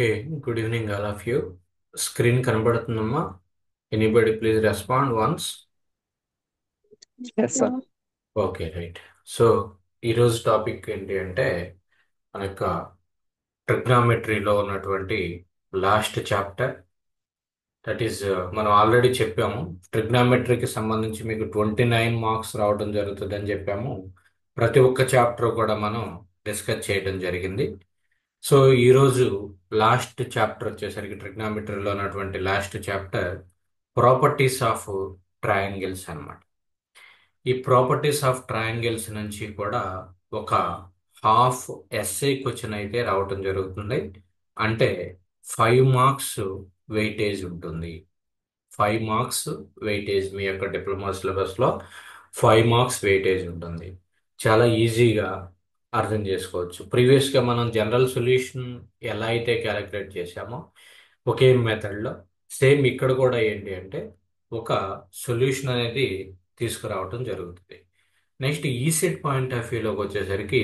Hey, good evening, all of you. Screen కనబడుతుందమ్మా? Anybody please respond once. Yes sir. Okay right. So ఈరోజు topic ఏంటి అంటే మన యొక్క ట్రిగ్నామెట్రీలో ఉన్నటువంటి లాస్ట్ చాప్టర్. దట్ ఈస్ మనం ఆల్రెడీ చెప్పాము. ట్రిగ్నామెట్రీకి సంబంధించి మీకు 29 మార్క్స్ రావడం జరుగుతుంది అని చెప్పాము. ప్రతి ఒక్క చాప్టర్ కూడా మనం డిస్కస్ చేయడం జరిగింది. సో ఈరోజు లాస్ట్ చాప్టర్ వచ్చేసరికి ట్రిగ్నామెట్రీలో ఉన్నటువంటి last chapter properties of triangles అన్నమాట. ఈ ప్రాపర్టీస్ ఆఫ్ ట్రయాంగిల్స్ నుంచి కూడా ఒక హాఫ్ ఎస్ఏ క్వశ్చన్ అయితే రావటం జరుగుతుంది. అంటే 5 మార్క్స్ వెయిటేజ్ ఉంటుంది. 5 మార్క్స్ వెయిటేజ్ మీ యొక్క డిప్లొమా సిలబస్లో 5 మార్క్స్ వెయిటేజ్ ఉంటుంది. చాలా ఈజీగా అర్థం చేసుకోవచ్చు. ప్రీవియస్గా మనం జనరల్ సొల్యూషన్ ఎలా అయితే క్యాలిక్యులేట్ చేశామో ఒకే మెథడ్లో సేమ్ ఇక్కడ కూడా ఏంటి అంటే ఒక సొల్యూషన్ అనేది తీసుకురావటం జరుగుతుంది. నెక్స్ట్ ఈ సెట్ పాయింట్ ఆఫ్ వ్యూలోకి వచ్చేసరికి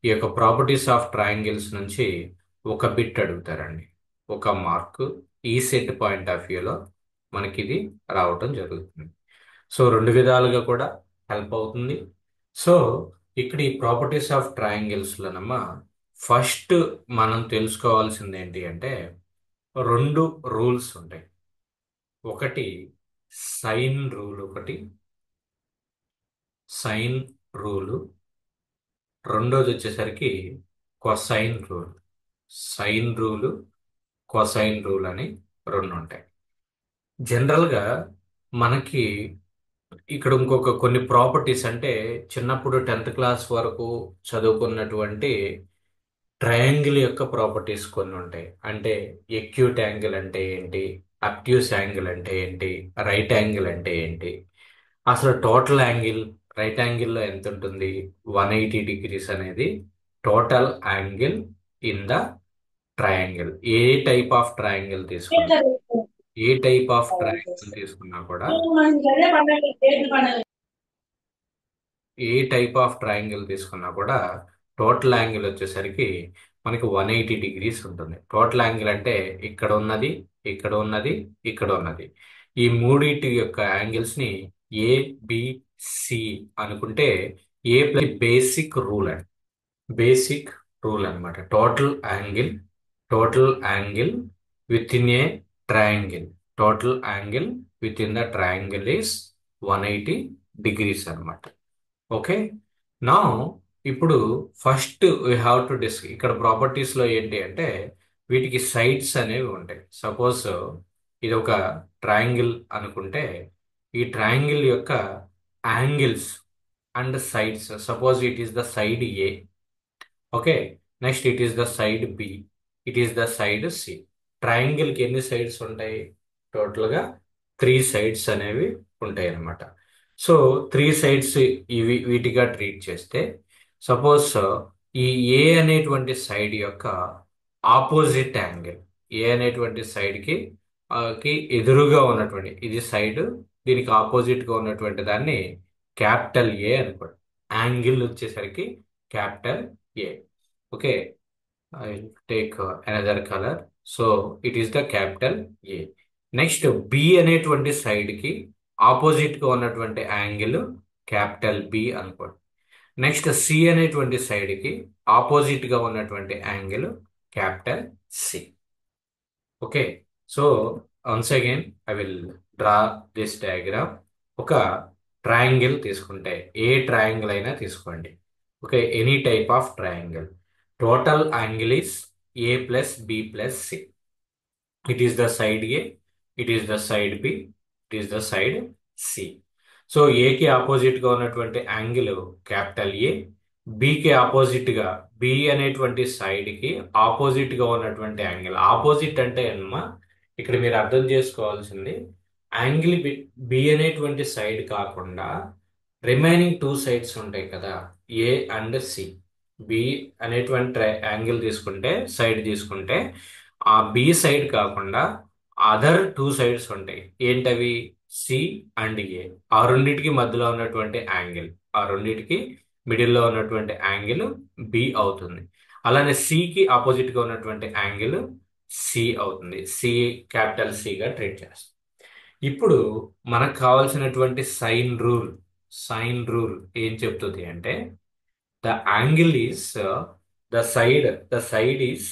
ఈ యొక్క ప్రాపర్టీస్ ఆఫ్ ట్రయాంగిల్స్ నుంచి ఒక బిట్ అడుగుతారండి, ఒక మార్క్. ఈ సెట్ పాయింట్ ఆఫ్ వ్యూలో మనకి ఇది రావటం జరుగుతుంది. సో రెండు విధాలుగా కూడా హెల్ప్ అవుతుంది. సో ఇక్కడ ఈ ప్రాపర్టీస్ ఆఫ్ ట్రయాంగిల్స్లోనమ్మా ఫస్ట్ మనం తెలుసుకోవాల్సింది ఏంటి అంటే రెండు రూల్స్ ఉంటాయి. ఒకటి సైన్ రూల్, ఒకటి సైన్ రూలు. రెండోది వచ్చేసరికి cosine rule. Sine rule, cosine rule అని రెండు ఉంటాయి. జనరల్గా మనకి ఇక్కడ ఇంకొక కొన్ని ప్రాపర్టీస్ అంటే చిన్నప్పుడు 10th క్లాస్ వరకు చదువుకున్నటువంటి ట్రయాంగిల్ యొక్క ప్రాపర్టీస్ కొన్ని ఉంటాయి. అంటే ఎక్యూట్ యాంగిల్ అంటే ఏంటి, అబ్ట్యూస్ యాంగిల్ అంటే ఏంటి, రైట్ యాంగిల్ అంటే ఏంటి, అసలు టోటల్ యాంగిల్ రైట్ యాంగిల్లో ఎంత ఉంటుంది, 180 డిగ్రీస్ అనేది total angle in the triangle. A type of triangle తీసుకున్నా కూడా ఏ టైప్ ఆఫ్ ట్రయాంగిల్ తీసుకున్నా కూడా టోటల్ యాంగిల్ వచ్చేసరికి మనకి 180 డిగ్రీస్ ఉంటుంది. టోటల్ యాంగిల్ అంటే ఇక్కడ ఉన్నది, ఇక్కడ ఉన్నది, ఇక్కడ ఉన్నది. ఈ మూడింటి యొక్క యాంగిల్స్ ని ఏబిసి అనుకుంటే ఏ ప్లస్ బేసిక్ రూల్ అండి. బేసిక్ రూల్ అన్నమాట. Total angle with in a triangle. Total angle with in the triangle is 180 degrees అన్నమాట. ఓకే. నా ఇప్పుడు ఫస్ట్ వీ హ్యావ్ టు ఇక్కడ ప్రాపర్టీస్ లో ఏంటి అంటే వీటికి సైడ్స్ అనేవి ఉంటాయి. సపోజ్ ఇది ఒక ట్రయాంగిల్ అనుకుంటే ఈ ట్రయాంగిల్ యొక్క angles and sides, suppose it is the side A. Okay. Next it is the side B, it is the side C. Triangle కి ఎన్ని సైడ్స్ ఉంటాయి? టోటల్ గా 3 సైడ్స్ అనేవి ఉంటాయి అన్నమాట. సో 3 సైడ్స్ ఇవి వీటిగా ట్రీట్ చేస్తే సపోజ్ ఈ ఏ అనేటువంటి సైడ్ యొక్క ఆపోజిట్ యాంగిల్, ఏ అనేటువంటి సైడ్ కి ఎదురుగా ఉన్నటువంటి ఇది సైడ్, దీనికి ఆపోజిట్ గా ఉన్నటువంటి దాన్ని క్యాపిటల్ ఏ అనుకోండి. యాంగిల్ వచ్చేసరికి capital A. Okay. I take another colour. So it is the capital A. Next B అనేటువంటి సైడ్ కి ఆపోజిట్ గా ఉన్నటువంటి యాంగిల్ క్యాపిటల్ బి అనుకోండి. నెక్స్ట్ సి అనేటువంటి సైడ్ కి ఆపోజిట్ గా ఉన్నటువంటి angle capital C. Okay. So once again I will draw this diagram. ఒక ట్రయాంగిల్ తీసుకుంటే ఏ ట్రయాంగిల్ అయినా తీసుకోండి. Okay. Any type of triangle. Total angle is A plus B plus C. It is the side A, it is the side B, it is the side C. So ఏకి opposite గా ఉన్నటువంటి angle capital A, బికి opposite గా B అనేటువంటి side కి opposite గా ఉన్నటువంటి angle. Opposite అంటే అమ్మా ఇక్కడ మీరు అర్థం చేసుకోవాల్సింది యాంగిల్ బి అనేటువంటి సైడ్ కాకుండా రిమైనింగ్ 2 సైడ్స్ ఉంటాయి కదా, ఏ అండ్ సి. బి అనేటువంటి యాంగిల్ తీసుకుంటే, సైడ్ తీసుకుంటే ఆ బి సైడ్ కాకుండా అదర్ 2 సైడ్స్ ఉంటాయి. ఏంటవి? సి అండ్ ఏ. ఆ రెండింటికి మధ్యలో ఉన్నటువంటి యాంగిల్, ఆ రెండింటికి మిడిల్లో ఉన్నటువంటి యాంగిల్ బి అవుతుంది. అలానే సికి ఆపోజిట్ గా ఉన్నటువంటి యాంగిల్ సి అవుతుంది. సి, క్యాపిటల్ సిగా ట్రీట్ చేస్తాం. ఇప్పుడు మనకు కావాల్సినటువంటి సైన్ రూల్ ఏం చెప్తుంది అంటే the angle is the side is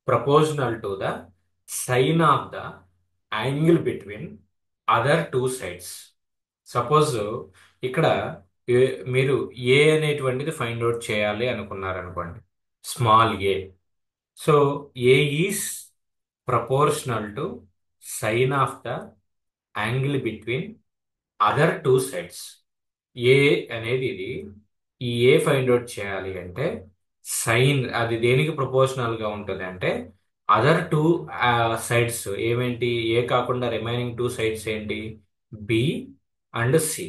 proportional to the sine of the angle between other two sides. Suppose ఇక్కడ మీరు ఏ అనేటువంటిది ఫైండ్ అవుట్ చేయాలి అనుకున్నారనుకోండి, small a. So a is proportional to sine of the angle between other two sides. A అనేది ఈ ఏ find out చేయాలి అంటే sign అది దేనికి ప్రపోర్షనల్ గా ఉంటుంది అంటే అదర్ టూ సైడ్స్ ఏమేంటి, ఏ కాకుండా రిమైనింగ్ టూ సైడ్స్ ఏంటి, బి అండ్ సి.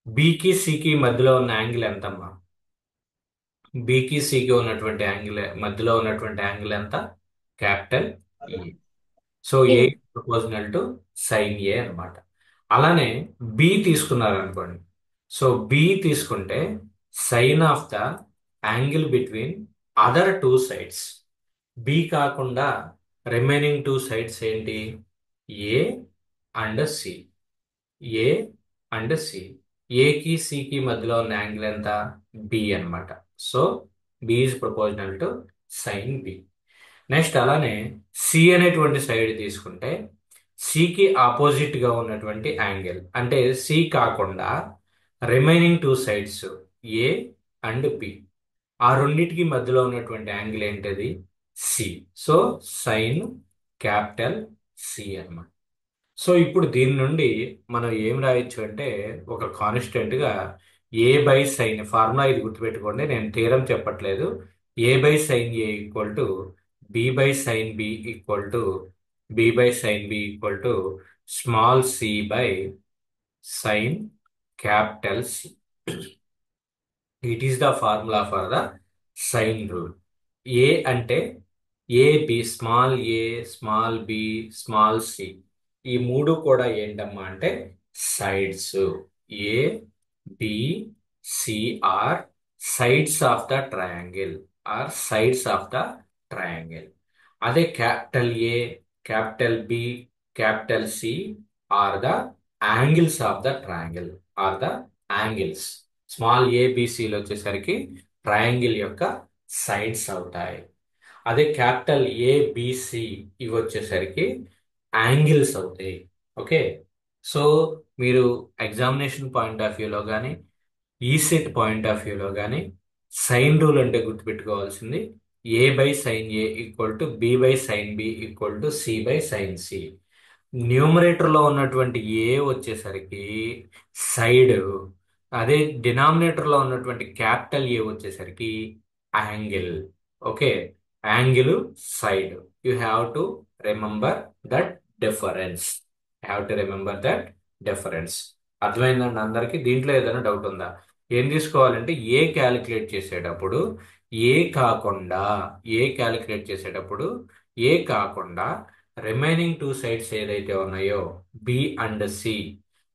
బికి సికి మధ్యలో ఉన్న యాంగిల్ ఎంతమ్మా? బికి సికి ఉన్నటువంటి యాంగిల్ మధ్యలో ఉన్నటువంటి యాంగిల్ ఎంత? Capital E. So a A. Proportional to sine A అన్నమాట. అలానే బి తీసుకున్నారనుకోండి. సో బి తీసుకుంటే sine of the angle between other two sides. B కాకుండా రిమైనింగ్ టూ సైడ్స్ ఏంటి, a and c. A and c. ఏకి సికి మధ్యలో ఉన్న యాంగిల్ ఎంత? బి అన్నమాట. So b is proportional to sine B. Next అలానే సి అనేటువంటి సైడ్ తీసుకుంటే సికి ఆపోజిట్ గా ఉన్నటువంటి యాంగిల్ అంటే సి కాకుండా remaining two sides A and B, ఆ రెండింటికి మధ్యలో ఉన్నటువంటి యాంగిల్ ఏంటిది, C. So sine capital C అన్నమాట. సో ఇప్పుడు దీని నుండి మనం ఏం రాయొచ్చు అంటే ఒక కాన్స్టెంట్ గా ఏ బై సైన్ ఫార్ములా, ఇది గుర్తుపెట్టుకోండి, నేను థీరం చెప్పట్లేదు. A by sine A equal to b by sine B equal to b by sine B equal to small c by sine capital C. It is the formula for the sine rule. A అంటే a b, small a, small b, small c, ఈ మూడు కూడా ఏంటమ్మా అంటే sides. A b c are sides of the triangle, are sides of the triangle. అదే capital A, capital B, capital C are the angles of the triangle, are the angles. Small ఏబిసిలు వచ్చేసరికి triangle యొక్క sides అవుతాయి. అదే capital ABC ఇవి వచ్చేసరికి angles అవుతాయి. Okay. So మీరు ఎగ్జామినేషన్ పాయింట్ ఆఫ్ వ్యూలో కానీ ఈసెట్ పాయింట్ ఆఫ్ వ్యూలో కానీ సైన్ రూల్ అంటే గుర్తుపెట్టుకోవాల్సింది a by sine A equal to b by sine B equal to c by sine c. Numerator లో ఉన్నటువంటి ఏ వచ్చేసరికి సైడ్, అదే డినామినేటర్ లో ఉన్నటువంటి క్యాపిటల్ ఏ వచ్చేసరికి angle. Okay. Angle, side. You have to remember that difference. Have to remember that difference. అర్థమైందండి అందరికి? దీంట్లో ఏదైనా డౌట్ ఉందా? ఏం తీసుకోవాలంటే ఏ క్యాలిక్యులేట్ చేసేటప్పుడు ఏ కాకుండా ఏ క్యాలిక్యులేట్ చేసేటప్పుడు ఏ కాకుండా రిమైనింగ్ టూ సైడ్స్ ఏదైతే ఉన్నాయో బి అండ్ సి,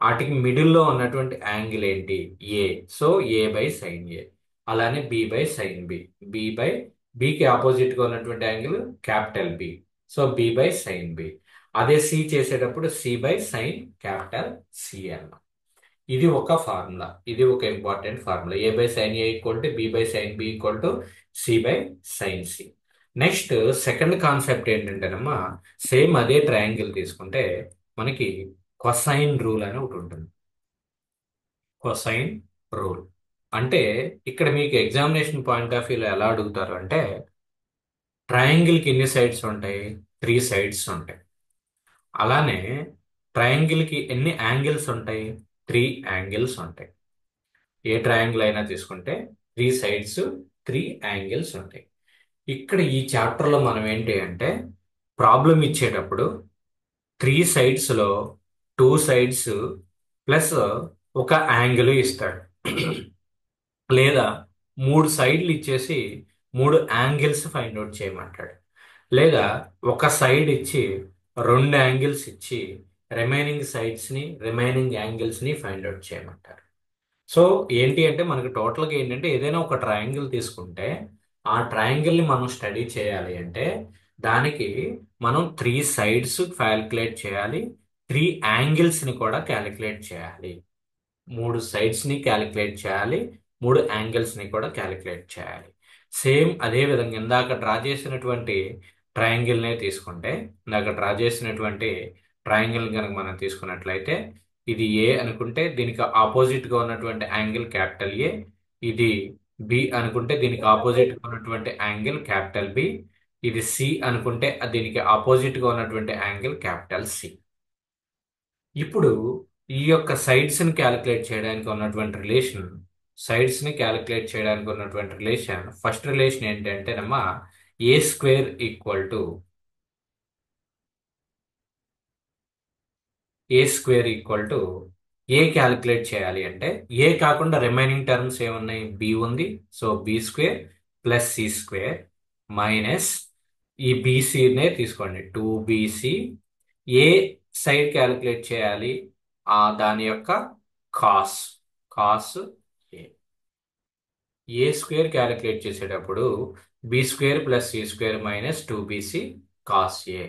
వాటికి మిడిల్లో ఉన్నటువంటి యాంగిల్ ఏంటి, a. So a by sine a. అలానే b by sine b, b by బికి ఆపోజిట్ గా ఉన్నటువంటి angle capital B. So b by sine B. అదే సి చేసేటప్పుడు c by sine capital C అన్నమాట. ఇది ఒక ఫార్ములా, ఇది ఒక important formula. A by sine A equal to b by sine B equal to c by sine c. Next second concept ఏంటంటేనమ్మా, same అదే triangle తీసుకుంటే మనకి కొసైన్ రూల్ అని ఒకటి ఉంటుంది. కొసైన్ రూల్ అంటే ఇక్కడ మీకు ఎగ్జామినేషన్ పాయింట్ ఆఫ్ వ్యూలో ఎలా అడుగుతారు అంటే ట్రయాంగిల్ కి ఎన్ని సైడ్స్ ఉంటాయి, 3 సైడ్స్ ఉంటాయి. అలానే ట్రయాంగిల్ కి ఎన్ని యాంగిల్స్ ఉంటాయి, 3 యాంగిల్స్ ఉంటాయి. ఏ ట్రయాంగిల్ అయినా తీసుకుంటే 3 సైడ్స్, 3 యాంగిల్స్ ఉంటాయి. ఇక్కడ ఈ చాప్టర్ లో మనం ఏంటి అంటే ప్రాబ్లం ఇచ్చేటప్పుడు 3 సైడ్స్ లో 2 సైడ్స్ ప్లస్ ఒక యాంగిల్ ఇస్తాడు. లేదా 3 సైడ్లు ఇచ్చేసి 3 యాంగిల్స్ ఫైండ్ అవుట్ చేయమంటాడు. లేదా ఒక సైడ్ ఇచ్చి 2 యాంగిల్స్ ఇచ్చి రిమైనింగ్ సైడ్స్ ని, రిమైనింగ్ యాంగిల్స్ ని ఫైండ్ అవుట్ చేయమంటారు. సో ఏంటి అంటే మనకి టోటల్గా ఏంటంటే ఏదైనా ఒక ట్రయాంగిల్ తీసుకుంటే ఆ ట్రయాంగిల్ ని మనం స్టడీ చేయాలి అంటే దానికి మనం 3 సైడ్స్ క్యాలిక్యులేట్ చేయాలి, 3 యాంగిల్స్ని కూడా క్యాలిక్యులేట్ చేయాలి. 3 సైడ్స్ని క్యాలిక్యులేట్ చేయాలి, 3 యాంగిల్స్ని కూడా క్యాలిక్యులేట్ చేయాలి. సేమ్ అదే విధంగా ఇందాక డ్రా చేసినటువంటి ట్రయాంగిల్నే తీసుకుంటే, ఇందాక డ్రా చేసినటువంటి ట్రయాంగిల్ కనుక మనం తీసుకున్నట్లయితే, ఇది ఏ అనుకుంటే దీనికి ఆపోజిట్గా ఉన్నటువంటి యాంగిల్ క్యాపిటల్ ఏ, ఇది బి అనుకుంటే దీనికి ఆపోజిట్గా ఉన్నటువంటి యాంగిల్ క్యాపిటల్ బి, ఇది సి అనుకుంటే దీనికి ఆపోజిట్గా ఉన్నటువంటి యాంగిల్ క్యాపిటల్ సి. ఇప్పుడు ఈ యొక్క సైడ్స్ని క్యాలిక్యులేట్ చేయడానికి ఉన్నటువంటి రిలేషన్, ఫస్ట్ రిలేషన్ ఏంటంటేనమ్మా a square equal to a calculate చేయాలి అంటే, ఏ కాకుండా రిమైనింగ్ టర్మ్స్ ఏమున్నాయి, బి ఉంది, so b square plus C square minus ఈ బీసీనే తీసుకోండి 2bc. ఏ సైడ్ క్యాలిక్యులేట్ చేయాలి, దాని యొక్క cos cos a square calculate చేసేటప్పుడు b square plus C square minus 2bc cos a.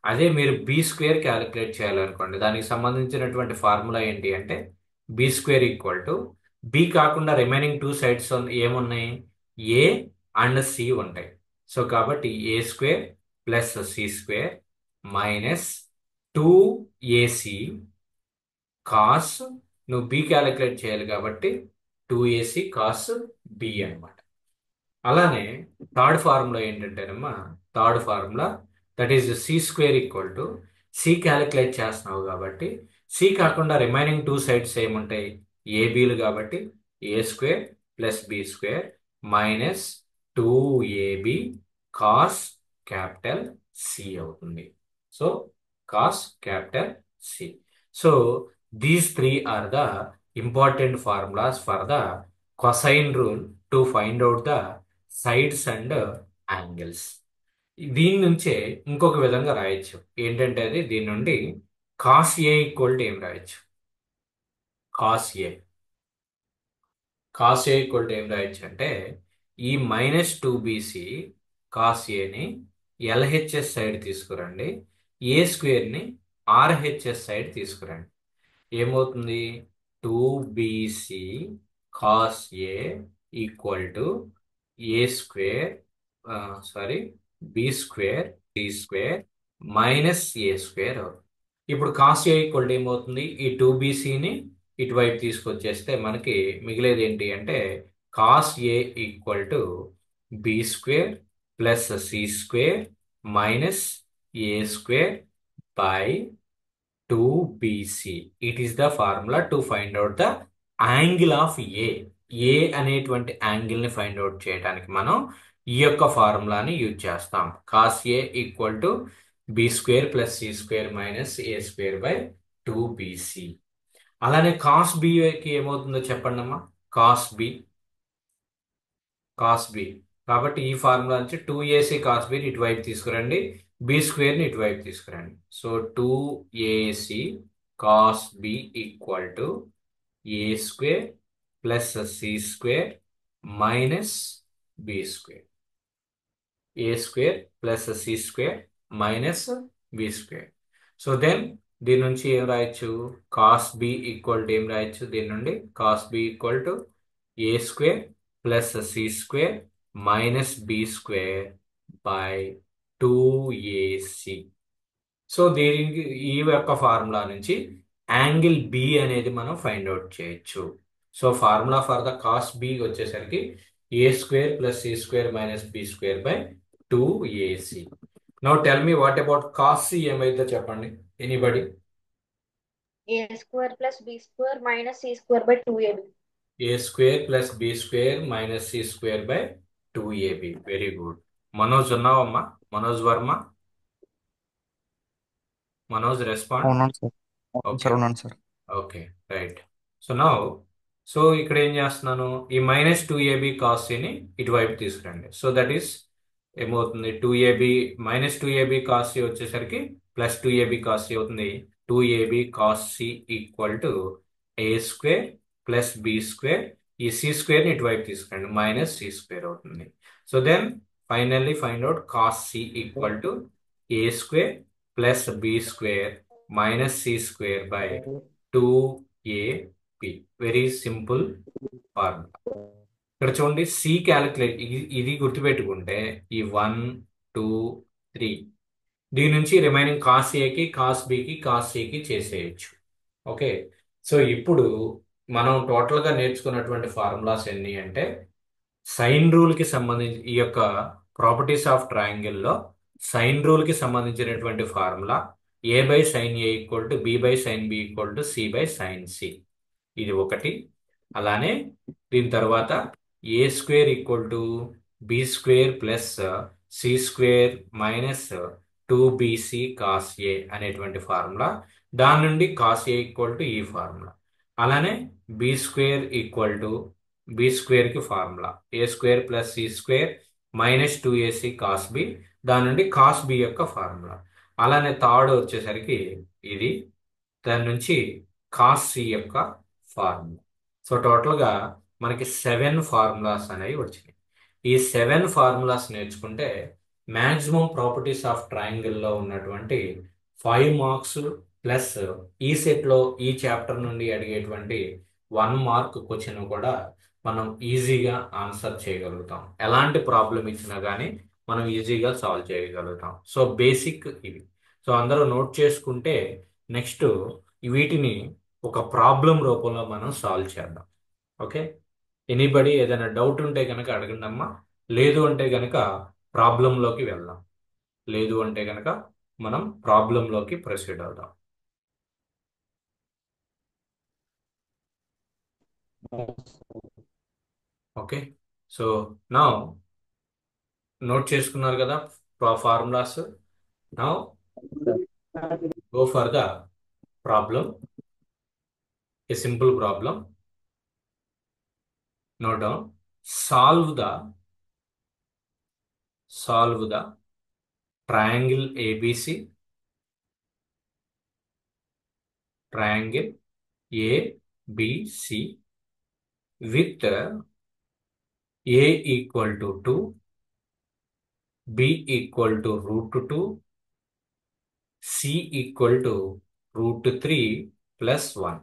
అదే మీరు బి స్క్వేర్ క్యాలిక్యులేట్ చేయాలనుకోండి, దానికి సంబంధించినటువంటి ఫార్ములా ఏంటి అంటే b square equal to b కాకుండా రిమైనింగ్ 2 సైడ్స్ ఏమున్నాయి, ఏ అండ్ సి ఉంటాయి. సో కాబట్టి a square plus C square minus 2ac cos, నువ్వు బి క్యాలిక్యులేట్ చేయాలి కాబట్టి 2ac కాస్ బి అనమాట. అలానే థర్డ్ ఫార్ములా ఏంటంటేనమ్మా, that is c square equal to c calculate చేస్తున్నావు కాబట్టి సి కాకుండా రిమైనింగ్ 2 సైడ్స్ ఏముంటాయి, ఏబీలు కాబట్టి a square plus B square minus 2ab cos capital C అవుతుంది. So cos capital C. So these 3 are the important formulas for the cosine rule to find out the sides and angles. దీని నుంచే ఇంకొక విధంగా రాయొచ్చు, ఏంటంటే అది దీని నుండి కాస్ ఏ ఈక్వల్ టు ఏం రాయొచ్చు, కాస్ ఏ ఈక్వల్ టు ఏం రాయొచ్చు అంటే ఈ మైనస్ 2bc కాస్ ఏని ఎల్హెచ్ఎస్ సైడ్ తీసుకురండి, ఏ స్క్వేర్ని ఆర్హెచ్ఎస్ సైడ్ తీసుకురండి. ఏమవుతుంది, 2bc cos A equal to A square B square C square minus A square అవుతుంది. ఇప్పుడు కాస్ ఏ ఈక్వల్ టు ఏమవుతుంది, ఈ 2bcని ఇటువైపు తీసుకొచ్చేస్తే మనకి మిగిలేది ఏంటి అంటే cos A equal to B square plus C square minus A square by 2bc. It is the formula to find out the angle of a అనేటువంటి యాంగిల్ ని ఫైండ్ అవుట్ చేయడానికి మనం ఈ యొక్క ఫార్ములాని యూజ్ చేస్తాం. Cos A equal to B square plus C square minus A square by 2bc. అలానే cos బికి ఏమవుతుందో చెప్పండి అమ్మా, కాస్ బి కాబట్టి ఈ ఫార్ములా నుంచి 2ac కాస్ బిని ఇటువైపు తీసుకురండి, బి స్క్వేర్ని ఇటువైపు తీసుకురండి. So 2ac cos B equal to A square plus C square minus B square, A square plus C square minus B square. So then దీని నుంచి ఏం రాయొచ్చు, కాస్ బి ఈక్వల్ టు ఏం రాయొచ్చు, దీని నుండి cos B equal to A square plus C square minus B square by 2ac. So దీనికి ఈ యొక్క ఫార్ములా నుంచి యాంగిల్ బి అనేది మనం ఫైండ్ అవుట్ చేయొచ్చు. So formula for the cos b వచ్చేసరికి a square plus C square minus B square by 2ac. Now tell me what about cos c ఏమైతే చెప్పండి, anybody. A square plus B square minus C square by 2ab. A square plus B square minus C square by 2ab. Very good. Manoj ఉన్నావమ్మా, Manoj Varma, Manoj respond. అవునండి sir. అవును okay sir, అవునండి sir. Okay right. So ఇక్కడ ఏం చేస్తున్నాను, ఈ minus 2ab cos సిని ఇటువైపు తీసుకురండి. సో దట్ ఈస్ ఏమవుతుంది, 2ab minus 2ab cos C వచ్చేసరికి ప్లస్ 2ab కాస్ సి అవుతుంది. 2ab cos C equal to A square plus B square, ఈ సి స్క్వేర్ని ఇటువైపు తీసుకురండి, మైనస్ సి స్క్వేర్ అవుతుంది. So then finally find out cos C equal to A square plus B square minus C square by 2ab. Very simple formula. ఇక్కడ చూడండి C calculate, ఇది గుర్తుపెట్టుకుంటే ఈ 1 2 3 దీని నుంచి రిమైనింగ్ కాస్ ఏకి కాస్ బికి కాస్ సికి చేసేయచ్చు. ఓకే, సో ఇప్పుడు మనం టోటల్గా నేర్చుకున్నటువంటి ఫార్ములాస్ ఎన్ని అంటే, సైన్ రూల్ కి సంబంధించి ఈ యొక్క ప్రాపర్టీస్ ఆఫ్ ట్రయాంగిల్లో సైన్ రూల్ కి సంబంధించినటువంటి formula a by sine A equal to b by sine B equal to c by sine c, ఇది ఒకటి. అలానే దీని తర్వాత a square equal to B square plus C square minus 2bc cos a అనేటువంటి formula, దాని నుండి cos A equal to ఈ formula. అలానే b square equal to B square కి formula a square plus C square minus 2ac cos B, దాని నుండి cos B యొక్క formula. అలానే థర్డ్ వచ్చేసరికి ఇది, దాని నుంచి కాస్ సి యొక్క ఫార్ములా. సో టోటల్గా మనకి 7 ఫార్ములాస్ అనేవి వచ్చినాయి. ఈ 7 ఫార్ములాస్ నేర్చుకుంటే మ్యాక్సిమం ప్రాపర్టీస్ ఆఫ్ ట్రయాంగిల్లో ఉన్నటువంటి 5 మార్క్స్ ప్లస్ ఈ సెట్లో ఈ చాప్టర్ నుండి అడిగేటువంటి 1 మార్క్ క్వశ్చన్ కూడా మనం ఈజీగా ఆన్సర్ చేయగలుగుతాం. ఎలాంటి ప్రాబ్లం ఇచ్చినా కానీ మనం ఈజీగా సాల్వ్ చేయగలుగుతాం. సో బేసిక్ ఇవి. సో అందరూ నోట్ చేసుకుంటే నెక్స్ట్ వీటిని ఒక ప్రాబ్లం రూపంలో మనం సాల్వ్ చేద్దాం. ఓకే, ఎనీబడి ఏదైనా డౌట్ ఉంటే కనుక అడగండి అమ్మా. లేదు అంటే కనుక ప్రాబ్లంలోకి వెళ్దాం. లేదు అంటే కనుక మనం ప్రాబ్లంలోకి ప్రొసీడ్ అవుదాం. ఓకే, సో నా నోట్ చేసుకున్నారు కదా ఫార్ములాస్. నా go for the problem, A simple problem. Note down, solve the triangle ABC, triangle ABC with A equal to 2, B equal to √2, C equal to √3 plus 1.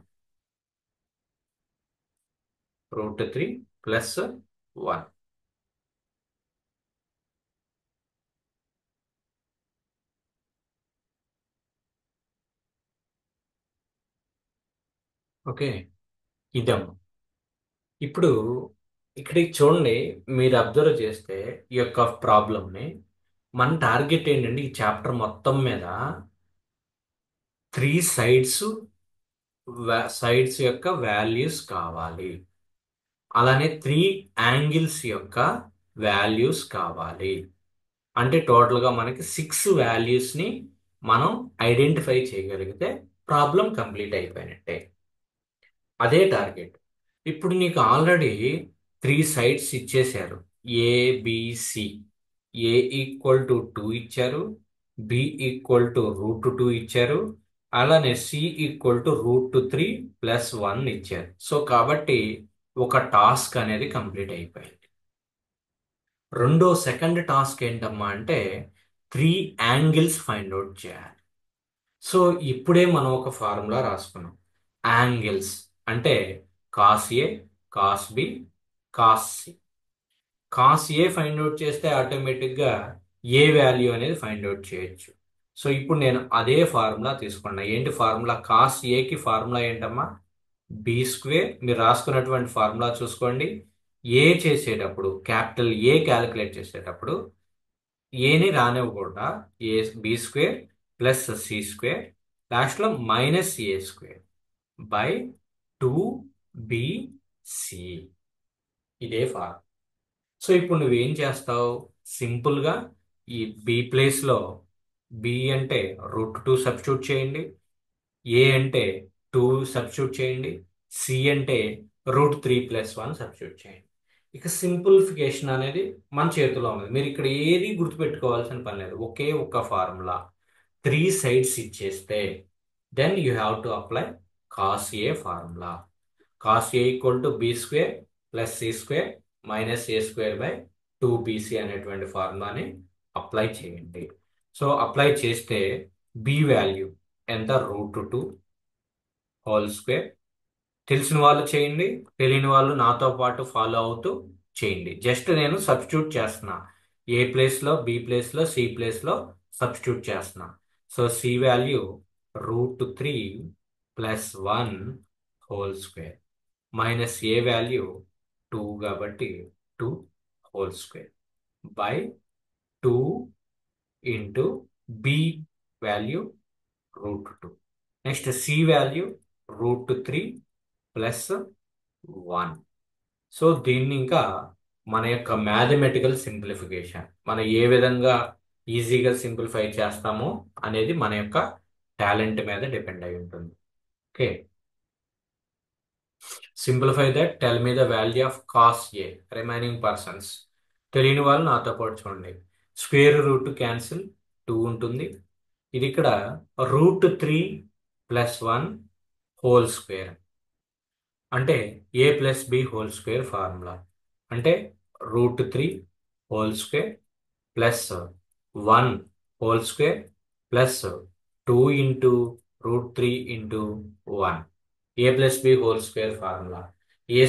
√3 plus 1. Okay, ఇదమ్మా. ఇప్పుడు ఇక్కడికి చూడండి, మీరు observe చేస్తే ఈ యొక్క ప్రాబ్లమ్ని, మన టార్గెట్ ఏంటంటే ఈ చాప్టర్ మొత్తం మీద 3 సైడ్స్ యొక్క వాల్యూస్ కావాలి. అలానే 3 యాంగిల్స్ యొక్క వాల్యూస్ కావాలి. అంటే టోటల్గా మనకి 6 వాల్యూస్ని మనం ఐడెంటిఫై చేయగలిగితే ప్రాబ్లం కంప్లీట్ అయిపోయినట్టే. అదే టార్గెట్. ఇప్పుడు నీకు ఆల్రెడీ 3 సైడ్స్ ఇచ్చేశారు. ఏబిసి. ఏ ఈక్వల్ టు 2 ఇచ్చారు, బి ఈక్వల్ టు √2 ఇచ్చారు, అలానే సి ఈక్వల్ టు √3 ప్లస్ 1 ఇచ్చారు. సో కాబట్టి ఒక టాస్క్ అనేది కంప్లీట్ అయిపోయింది. సెకండ్ టాస్క్ ఏంటమ్మా అంటే 3 యాంగిల్స్ ఫైండ్ అవుట్ చేయాలి. సో ఇప్పుడే మనం ఒక ఫార్ములా రాసుకున్నాం. యాంగిల్స్ అంటే cos A, cos B, cos C. Cos A find out చేస్తే ఆటోమేటిక్గా ఏ వాల్యూ అనేది ఫైండ్ అవుట్ చేయొచ్చు. సో ఇప్పుడు నేను అదే ఫార్ములా తీసుకున్నా. ఏంటి ఫార్ములా? కాస్ ఏకి ఫార్ములా ఏంటమ్మా? B square. మీరు రాసుకున్నటువంటి ఫార్ములా చూసుకోండి. ఏ చేసేటప్పుడు, క్యాపిటల్ ఏ క్యాలిక్యులేట్ చేసేటప్పుడు ఏని రానివ్వకుండా a b square plus C square, లాస్ట్లో minus A square by 2bc. ఇదే ఫార్ములా. సో ఇప్పుడు నువ్వేం చేస్తావు? సింపుల్గా ఈ బి ప్లేస్లో బి అంటే √2 సబ్స్టిట్యూట్ చేయండి, ఏ అంటే 2 సబ్స్టిట్యూట్ చేయండి, సి అంటే √3 ప్లస్ 1 సబ్స్టిట్యూట్ చేయండి. ఇక సింప్లిఫికేషన్ అనేది మన చేతిలో ఉంది. మీరు ఇక్కడ ఏది గుర్తుపెట్టుకోవాల్సిన పని లేదు. ఒకే ఒక్క ఫార్ములా 3 సైడ్స్ ఇచ్చేస్తే then you have to apply cos A formula. Cos A equal to B square plus C square minus A square by 2bc అనేటువంటి ఫార్ములాని అప్లై చేయండి. సో అప్లై చేస్తే బి వాల్యూ ఎంత, √2 హోల్ స్క్వేర్. తెలిసిన వాళ్ళు చేయండి, తెలియని వాళ్ళు నాతో పాటు ఫాలో అవుతూ చేయండి. జస్ట్ నేను సబ్స్టిట్యూట్ చేస్తున్నా, ఏ ప్లేస్లో బి ప్లేస్లో సి ప్లేస్లో సబ్స్టిట్యూట్ చేస్తున్నా. So c value √3 + 1 whole square minus a value 2 కాబట్టి 2 whole square by 2 into b value √2. Next c value √3 + 1. సో దీన్ని ఇంకా మన యొక్క మ్యాథమెటికల్ సింప్లిఫికేషన్ మనం ఏ విధంగా ఈజీగా సింప్లిఫై చేస్తామో అనేది మన యొక్క టాలెంట్ మీద డిపెండ్ అయి ఉంటుంది. Okay, simplify that, tell me the value of cos A remaining persons. తెలియని వాళ్ళు నాతో పాటు చూడండి. స్క్వేర్ రూట్ క్యాన్సిల్, 2 ఉంటుంది. ఇది ఇక్కడ √3 + 1 హోల్ స్క్వేర్ అంటే a+b హోల్ స్క్వేర్ ఫార్ములా. అంటే √3 whole square +1 whole square +2 into √3 × 1 a+b whole square formula. a²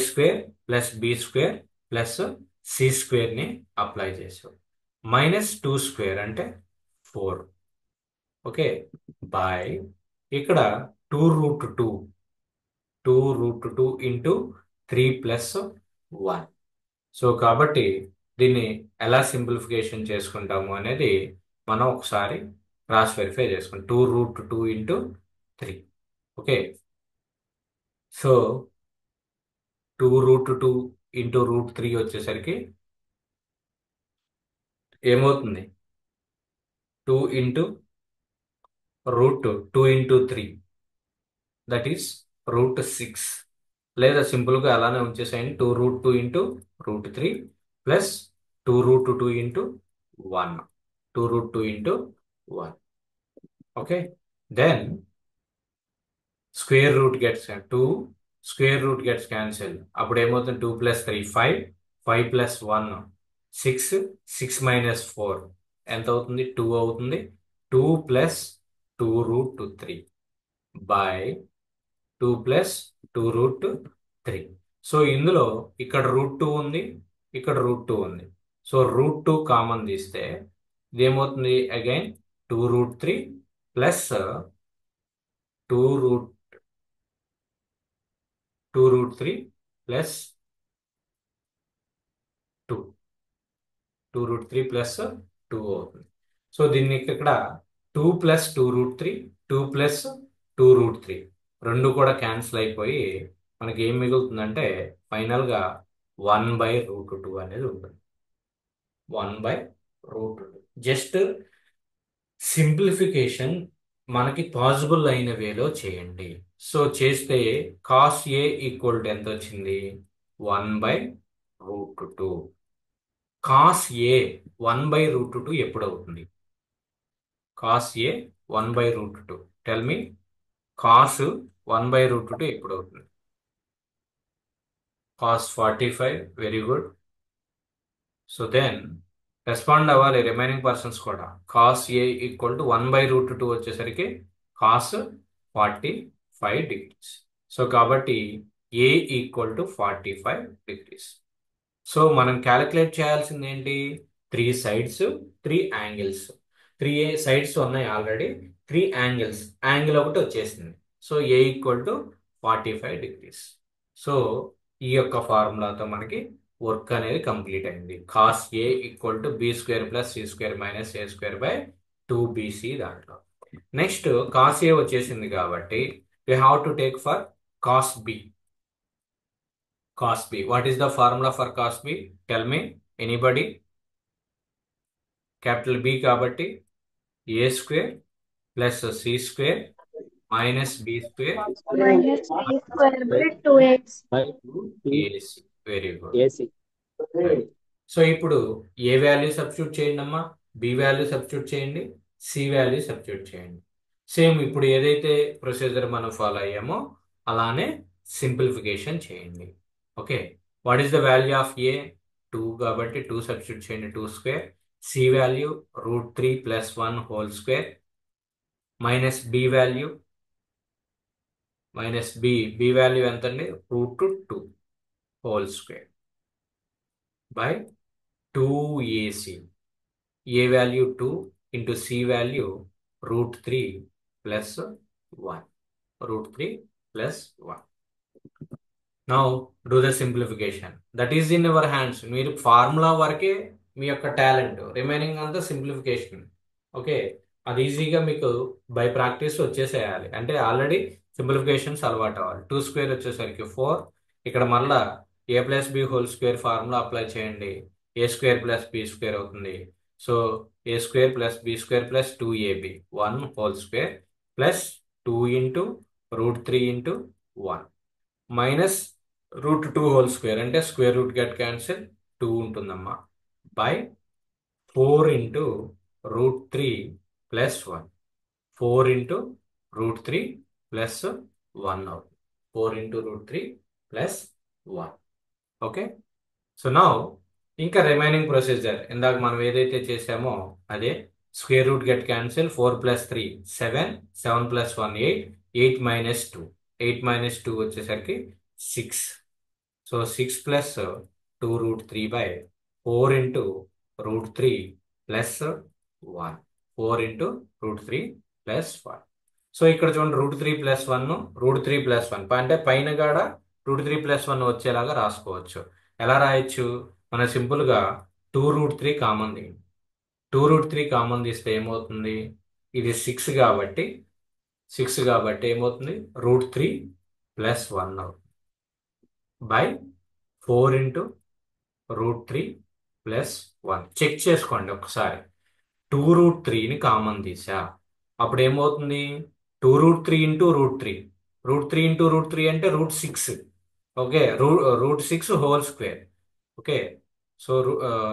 + b² + c² ని అప్లై చేసాం. -2² అంటే 4. ఓకే, బై ఇక్కడ 2√2 ఇంటూ 3 + 1. సో కాబట్టి దీన్ని ఎలా సింప్లిఫికేషన్ చేసుకుంటాము అనేది మనం ఒకసారి క్రాస్ వెరిఫై చేసుకుంటాం. 2√2 ఇంటూ 3. ఓకే, సో 2√2 ఇంటూ √3 వచ్చేసరికి ఏమవుతుంది, 2 ఇంటూ √2 ఇంటూ 3 దట్ ఈస్ √6. లేదా సింపుల్గా అలానే ఉంచేసేయండి, 2√2 into √3 plus 2√2 into 1, 2√2 into 1. Okay, then square root gets 2, square root gets cancel. అప్పుడు ఏమవుతుంది, 2 + 3 5, 5 + 1 6, 6 - 4 ఎంత అవుతుంది, 2 అవుతుంది. 2 + 2√3 బై 2 + 2√3. సో ఇందులో ఇక్కడ √2 ఉంది, ఇక్కడ √2 ఉంది. సో √2 కామన్ తీస్తే ఇదేమవుతుంది, అగైన్ 2√3 ప్లస్ 2√3 ప్లస్ 2, 2√3 ప్లస్ 2 అవుతుంది. సో దీన్ని ఇక్కడ 2 + 2√3, 2 + 2√3 రెండు కూడా క్యాన్సిల్ అయిపోయి మనకి ఏం మిగులుతుందంటే ఫైనల్గా 1/√2 అనేది ఉంటుంది. 1/√2. జస్ట్ సింప్లిఫికేషన్ మనకి పాసిబుల్ అయిన వేలో చేయండి. సో చేస్తే కాస్ ఏ ఈక్వల్ టు ఎంత వచ్చింది, 1/√2. కాస్ ఏ 1/√2 ఎప్పుడు అవుతుంది, cos A 1/√2, tell me. Cos 1/√2 ఎప్పుడు అవుతుంది, cos 45. Very good. So then respond అవ్వాలి రిమైనింగ్ పర్సన్స్ కూడా. కాస్ ఏ ఈక్వల్ టు 1/√2 వచ్చేసరికి కాస్ 45 డిగ్రీస్. సో కాబట్టి A equal to 45 degrees. So మనం క్యాలిక్యులేట్ చేయాల్సింది ఏంటి, 3 సైడ్స్ 3 యాంగిల్స్. 3 సైడ్స్ ఉన్నాయి ఆల్రెడీ, 3 యాంగిల్స్, యాంగిల్ ఒకటి వచ్చేసింది. So A equal to 45 degrees. So ఈ యొక్క ఫార్ములాతో మనకి వర్క్ అనేది కంప్లీట్ అయింది. Cos A equal to b² + c² - a²/2bc. దాంట్లో నెక్స్ట్ కాస్ ఏ వచ్చేసింది కాబట్టి we have to take for cos b. Cos b. What is the formula for cos b? Tell me, anybody? Capital B కాబట్టి a² + c² - b² -b² / 2ac. by 2 ac. Very good. AC. So ఇప్పుడు a value substitute చేయండి అమ్మా, b value substitute చేయండి, c value substitute చేయండి. Same ఇప్పుడు ఏదైతే procedure మనం follow అయ్యామో అలానే సింప్లిఫికేషన్ చేయండి. Okay, what is the value of a, 2 కాబట్టి 2 సబ్స్టిట్యూట్ చేయండి, 2 square. C value √3 + 1 whole square minus b value b value ఎంత అండి, √2 whole square by 2ac. A value 2 into C value √3 + 1 √3 + 1. Now do the simplification, that is in your hands. మీరు formula వరకే మీ యొక్క talent, remaining అంతా simplification. Okay, అది ఈజీగా మీకు by practice వచ్చేసేయాలి. అంటే ఆల్రెడీ సింప్లిఫికేషన్స్ అలవాటు అవ్వాలి. 2 స్క్వేర్ వచ్చేసరికి 4. ఇక్కడ మళ్ళా a+b whole square formula apply చేయండి. a² + b² అవుతుంది. So a² + b² + 2ab 1 whole square plus 2 into √3 into 1 minus √2 whole square అంటే స్క్వేర్ రూట్ గెట్ క్యాన్సిల్ 2 ఉంటుందమ్మా బై 4 ఇంటూ √3 + 1 4 ఇంటూ √3 + 1 అవుతుంది. 4 ఇంటూ √3 + 1. ఓకే, సో నౌ ఇంకా remaining procedure ఇందాక మనం ఏదైతే చేసామో అదే. స్క్వేర్ రూట్ గెట్ క్యాన్సిల్ 4 + 3 7 7 + 1 8 8 - 2 8 - 2 వచ్చేసరికి 6. So 6 + 2 √3 by 4 into √3 + 1 4 into √3 + 1. So ఇక్కడ చూడండి √3 + 1 √3 + 1 అంటే పైన కాడ √3 + 1 వచ్చేలాగా రాసుకోవచ్చు. ఎలా రాయొచ్చు, మన సింపుల్గా 2√3 కామన్ తీయండి. 2√3 కామన్ తీస్తే ఏమవుతుంది, ఇది 6 కాబట్టి ఏమవుతుంది √3 + 1 అవుతుంది బై 4 ఇంటూ √3 + 1. చెక్ చేసుకోండి ఒకసారి. 2√3ని కామన్ తీసా, అప్పుడు ఏమవుతుంది 2√3 ఇంటూ √3 √3 ఇంటూ √3 అంటే √6. Okay, √6 whole square. Okay, so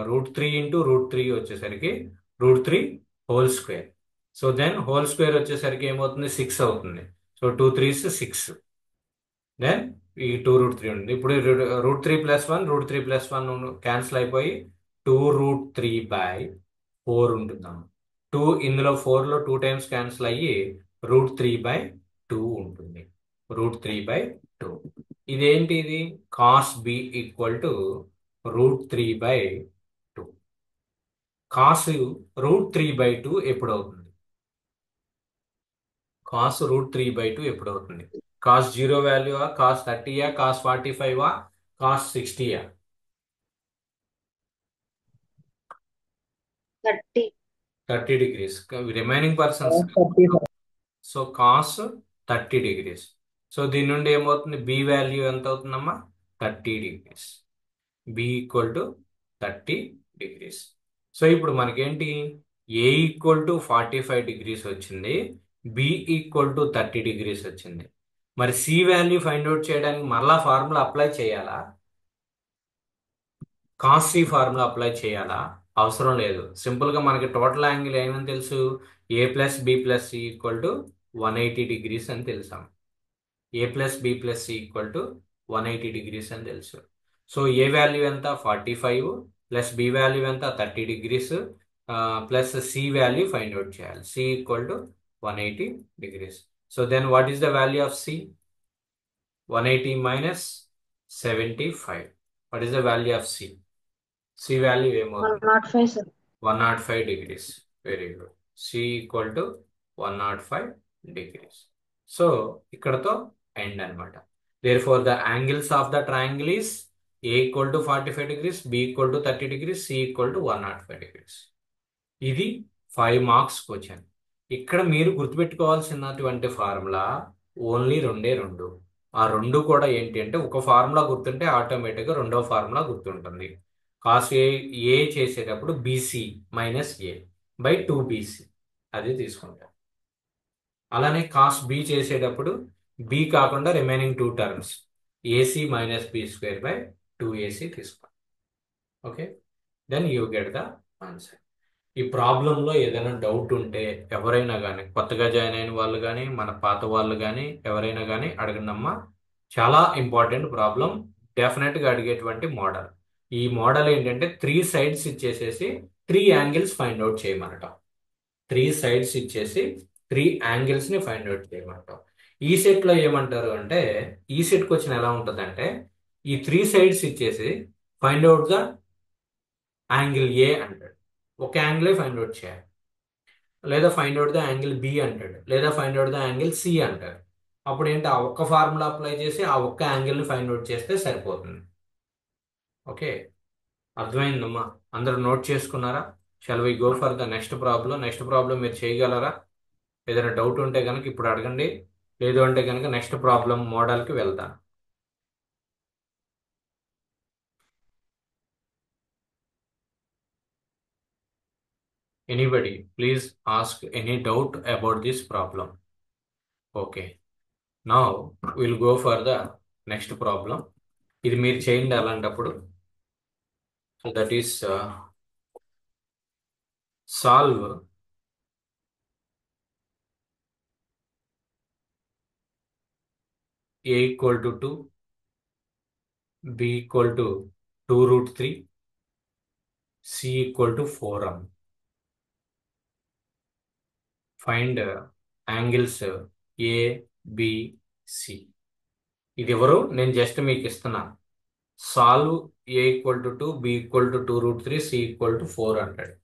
√3 into √3 వచ్చేసరికి √3 whole square. So then whole square వచ్చేసరికి ఏమవుతుంది 6 అవుతుంది. So 2 3s 6. దెన్ ఈ 2√3 ఉంటుంది. ఇప్పుడు √3 + 1 √3 + 1 క్యాన్సిల్ అయిపోయి 2√3/4 ఉంటుందమ్మా. 2 ఇందులో 4లో 2 టైమ్స్ క్యాన్సిల్ అయ్యి √3/2 ఉంటుంది. √3/2 ఇదేంటి, ఇది cos B equal to √3/2. Cos √3/2 ఎప్పుడు అవుతుంది, కాస్ √3/2 ఎప్పుడు అవుతుంది? Cos 0 value, cos 30, cos 45, cos 60? 30. 30 degrees. Remaining persons, so cos 30 degrees. So దీని నుండి ఏమవుతుంది, బి వాల్యూ ఎంత అవుతుందమ్మా 30 degrees. B equal to 30 degrees. So ఇప్పుడు మనకేంటి, ఏ ఈక్వల్ టు 45 degrees వచ్చింది, బి ఈక్వల్ టు 30 degrees వచ్చింది. మరి సి వాల్యూ ఫైండ్ అవుట్ చేయడానికి మరలా ఫార్ములా అప్లై చేయాలా, కాస్ సి ఫార్ములా అప్లై చేయాలా? అవసరం లేదు. సింపుల్గా మనకి టోటల్ యాంగిల్ ఏమని తెలుసు, a+b+c = 180 degrees అని తెలుసాం. a+b+c = 180 degrees అని తెలుసు. సో ఏ వాల్యూ ఎంత 45 ప్లస్ బి వాల్యూ ఎంత 30 degrees plus c value find out చేయాలి. C = 180 degrees. So then what is the value of c, 180 - 75. What is the value of c? C value ఏమవుతుంది 105, sir. 105 degrees. Very good. C = 105 degrees. So ఇక్కడతో end అనమాట. Therefore the angles of the triangle is a = 45 degrees, b = 30 degrees, c = 105 degrees. ఇది 5 marks question. ఇక్కడ మీరు గుర్తుపెట్టుకోవాల్సినటువంటి formula only రెండే రెండు. ఆ రెండు కూడా ఏంటి అంటే, ఒక ఫార్ములా గుర్తుంటే ఆటోమేటిక్గా రెండో ఫార్ములా గుర్తుంటుంది. కాస్ ఏ చేసేటప్పుడు BC minus A by 2bc అది తీసుకుంటాం. అలానే కాస్ బి చేసేటప్పుడు బి కాకుండా remaining 2 terms AC - b² by 2ac తీసుకోండి. Okay, then you get the answer. ఈ ప్రాబ్లంలో ఏదైనా డౌట్ ఉంటే ఎవరైనా కానీ, కొత్తగా జాయిన్ అయిన వాళ్ళు కానీ, మన పాత వాళ్ళు కానీ, ఎవరైనా కానీ అడగండమ్మా. చాలా ఇంపార్టెంట్ ప్రాబ్లం, డెఫినెట్గా అడిగేటువంటి మోడల్. ఈ మోడల్ ఏంటంటే 3 సైడ్స్ ఇచ్చేసేసి 3 యాంగిల్స్ ఫైండ్ అవుట్ చేయమనటం. 3 సైడ్స్ ఇచ్చేసి 3 యాంగిల్స్ ని ఫైండ్ అవుట్ చేయమంటాం. ఈ సెట్ లో ఏమంటారు అంటే, ఈ సెట్ క్వశ్చన్ ఎలా ఉంటుందంటే, ఈ 3 సైడ్స్ ఇచ్చేసి find out the angle A అంటాడు. ఒక యాంగిలే ఫైండ్ అవుట్ చేయాలి. లేదా find out the angle B అంటాడు, లేదా find out the angle C అంటాడు. అప్పుడు ఏంటి, ఆ ఒక్క ఫార్ములా అప్లై చేసి ఆ ఒక్క యాంగిల్ ని ఫైండ్ అవుట్ చేస్తే సరిపోతుంది. ఓకే, అర్థమైందమ్మా? అందరూ నోట్ చేసుకున్నారా? Shall we go for the next problem? Next problem మీరు చేయగలరా? ఏదైనా డౌట్ ఉంటే కనుక ఇప్పుడు అడగండి, లేదు అంటే కనుక నెక్స్ట్ ప్రాబ్లం మోడల్కి వెళ్తాను. Anybody please ask any doubt about this problem. Okay, now will go for the next problem. ఇది మీరు చేయండి అలాంటప్పుడు. So that is solve a equal to 2, b equal to 2 root 3, c equal to 4m. Find angles a, b, c. ఇది ఎవరు, నేను just మీకు ఇస్తున్నాను. Solve a equal to 2, b equal to 2 root 3, c equal to 4 అంటాడు.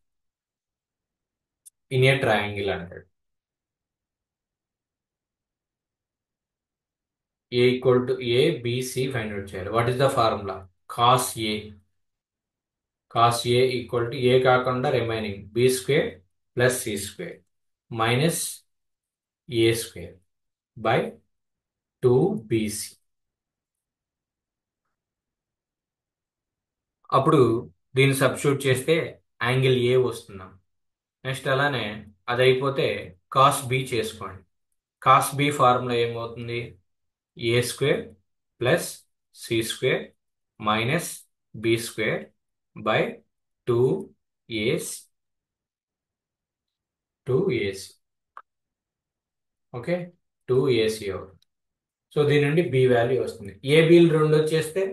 In a triangle అంటాడు. A equal to a, b, c find out చేయాలి. What is the formula? Cos A. Cos A equal to a కాకుండా remaining b square plus C square minus A square by 2bc. అప్పుడు దీన్ని substitute చేస్తే angle A వస్తున్నాం. Next అలానే అది అయిపోతే cos b చేసుకోండి. కాస్ బి ఫార్ములా ఏమవుతుంది? A square plus C square minus B square by 2ac. 2ac. Okay, 2ac అవుతుంది. సో దీని నుండి బి వాల్యూ వస్తుంది. ఏ బిలు రెండు వచ్చేస్తే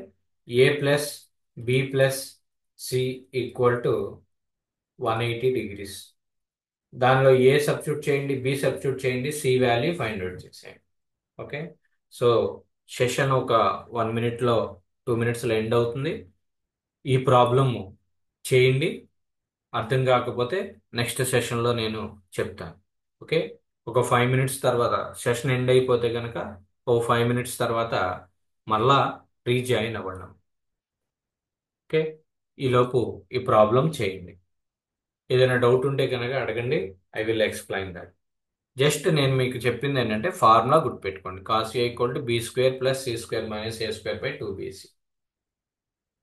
a plus B plus c equal to 180 degrees. దానిలో ఏ సబ్స్టిట్యూట్ చేయండి, బి సబ్స్టిట్యూట్ చేయండి, సి వాల్యూ ఫైండ్ అవుట్ చేసేయండి. ఓకే, సో సెషన్ ఒక 1 మినిట్లో 2 మినిట్స్లో ఎండ్ అవుతుంది. ఈ ప్రాబ్లమ్ చేయండి. అర్థం కాకపోతే నెక్స్ట్ సెషన్లో నేను చెప్తాను. ఓకే, ఒక 5 మినిట్స్ తర్వాత సెషన్ ఎండ్ అయిపోతే కనుక ఓ 5 మినిట్స్ తర్వాత మళ్ళా రీజాయిన్ అవ్వండి. ఓకే, ఈలోపు ఈ ప్రాబ్లం చేయండి. ఏదైనా డౌట్ ఉంటే కనుక అడగండి, I will explain that. Just నేను మీకు చెప్పింది ఏంటంటే ఫార్ములా గుర్తుపెట్టుకోండి. Cos A equal to B square plus C square minus A square by 2bc.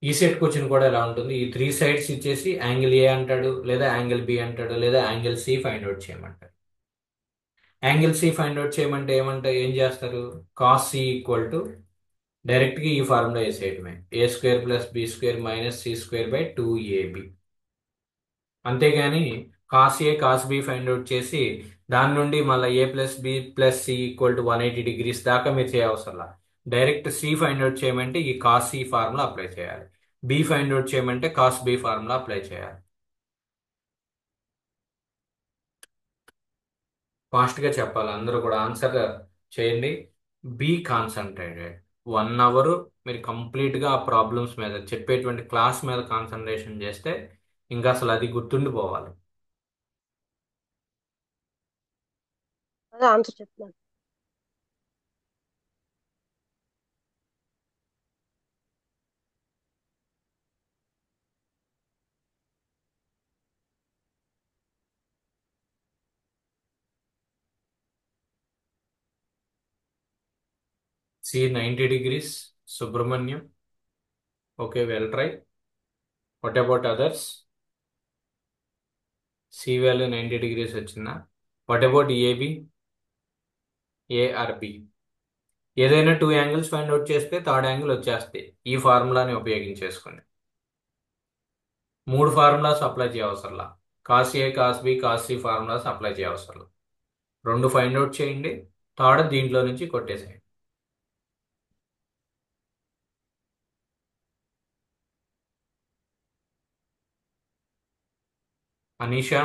ఈ సెట్ క్వశ్చన్ కూడా ఎలా ఉంటుంది, ఈ 3 సైడ్స్ ఇచ్చేసి యాంగిల్ ఏ అంటాడు, లేదా యాంగిల్ బి అంటాడు, లేదా యాంగిల్ సి ఫైండ్ అవుట్ చేయమంటాడు. యాంగిల్ సి ఫైండ్ అవుట్ చేయమంటే ఏం చేస్తారు? కాస్ సి ఈక్వల్ టు డైరెక్ట్గా ఈ ఫార్ములా వేసేయటమే, a square plus B square minus C square by 2ab. అంతేగాని కాస్ ఏ కాస్ బి ఫైండ్ అవుట్ చేసి దాని నుండి మళ్ళీ a plus B plus c equal to 180 degrees దాకా మీరు చేయవసరం. డైరెక్ట్ సి ఫైండ్ అవుట్ చేయమంటే ఈ కాస్ సి ఫార్ములా అప్లై చేయాలి, బి ఫైండ్ అవుట్ చేయమంటే కాస్ బి ఫార్ములా అప్లై చేయాలి. ఫాస్ట్గా చెప్పాలి, అందరూ కూడా ఆన్సర్ చేయండి. Be concentrated. 1 అవర్ మీరు కంప్లీట్గా ఆ ప్రాబ్లమ్స్ మీద చెప్పేటువంటి క్లాస్ మీద కాన్సన్ట్రేషన్ చేస్తే ఇంకా అసలు అది గుర్తుండిపోవాలి. అదే ఆన్సర్ చెప్తున్నాను. C 90 degrees, Subrahmanyam. Okay, well try. What about others? C value 90 degrees వచ్చిందా? What about a b, a or b? ఏదైనా 2 యాంగిల్స్ ఫైండ్ అవుట్ చేస్తే థర్డ్ యాంగిల్ వచ్చేస్తాయి ఈ ఫార్ములాని ఉపయోగించేసుకుని. 3 ఫార్ములాస్ అప్లై చేయవసరంలా. కాస్ ఏ cos B cos c formulas apply చేయవసరం. 2 ఫైండ్ అవుట్ చేయండి, థర్డ్ దీంట్లో నుంచి కొట్టేసేయండి. అనీషా